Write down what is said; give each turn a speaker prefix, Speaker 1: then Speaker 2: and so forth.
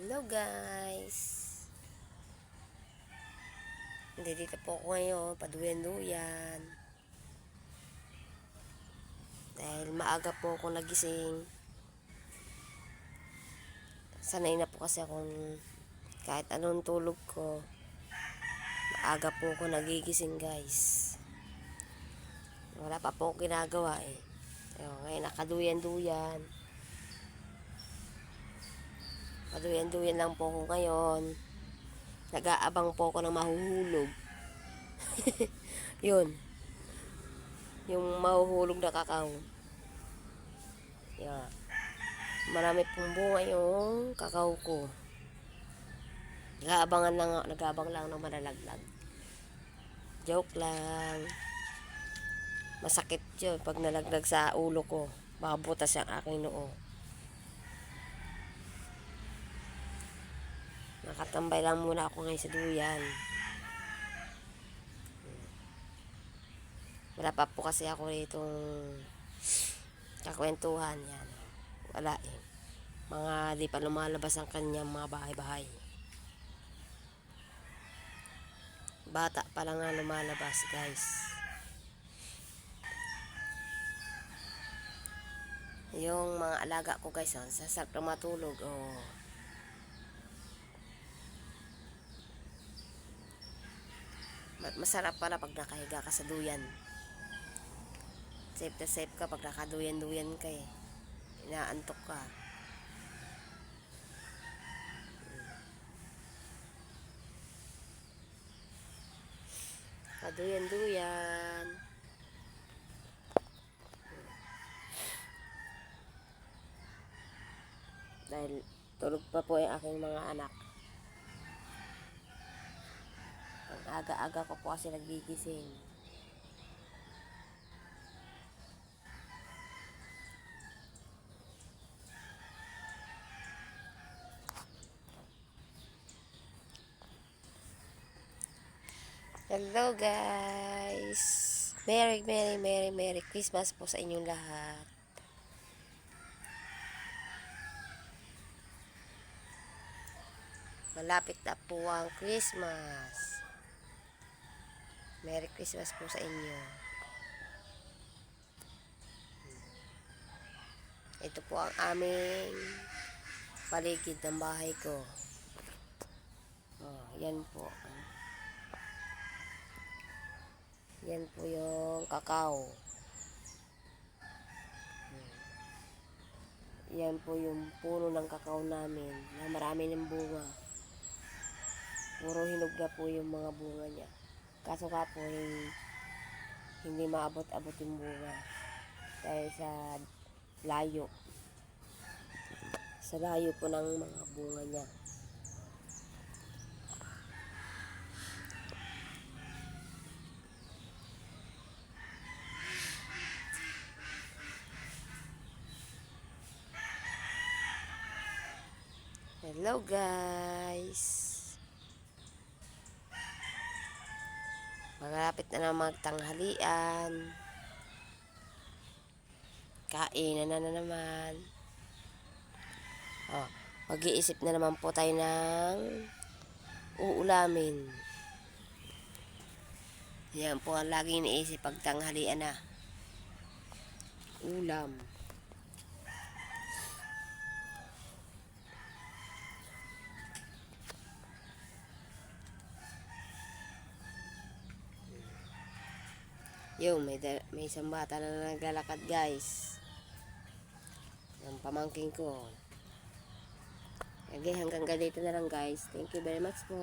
Speaker 1: Hello guys. Dito po ako ngayon, paduyan-duyan. Dahil maaga po ako nagising. Sanay na po kasi akong kahit anong tulog ko, maaga po ako nagigising guys. Wala pa po ako ginagawa eh. Ngayon nakaduyan-duyan. Paduyan-duyan lang po ako ngayon. Nag-aabang po ako ng mahuhulog. Yun. Yung mahuhulog na kakao. Yeah. Marami pong bunga yung kakao ko. Nag-aabang lang ng malalaglag. Joke lang. Masakit yun pag nalaglag sa ulo ko. Baka butas yung aking noo. Nakatambay lang muna ako ngayon sa duyan. Wala pa po kasi ako itong kakwentuhan yan. Wala eh. Mga di pa lumalabas ang kanyang mga bahay-bahay. Bata pa lang nga lumalabas guys. Yung mga alaga ko guys, sasak na matulog. Masarap pala pag nakahiga ka sa duyan. Safe na safe ka pag nakaduyan-duyan ka eh. Inaantok ka. Kaduyan-duyan. Dahil tulog pa po yung aking mga anak. Ang aga-aga ko po kasi nagigising. Hello guys! Merry Christmas po sa inyong lahat. Malapit na po ang Christmas. Merry Christmas po sa inyo. Ito po ang aming paligid ng bahay ko. Yan po. Yan po yung kakao. Yan po yung puno ng kakao namin na marami ng bunga. Puro hinog na po yung mga bunga niya. Kaso nga po hindi maabot-abot yung bunga. Dahil sa layo. Sa layo po ng mga bunga niya. Hello guys. Malapit na naman magtanghalian. Kainan na naman. Mag-iisip na naman po tayo ng uulamin. Yan po ang laging iniisip pag tanghalian na. Ulam. Yung may isang bata na naglalakad guys. Yung pamangking ko. Okay, hanggang ganito na lang guys. Thank you very much po.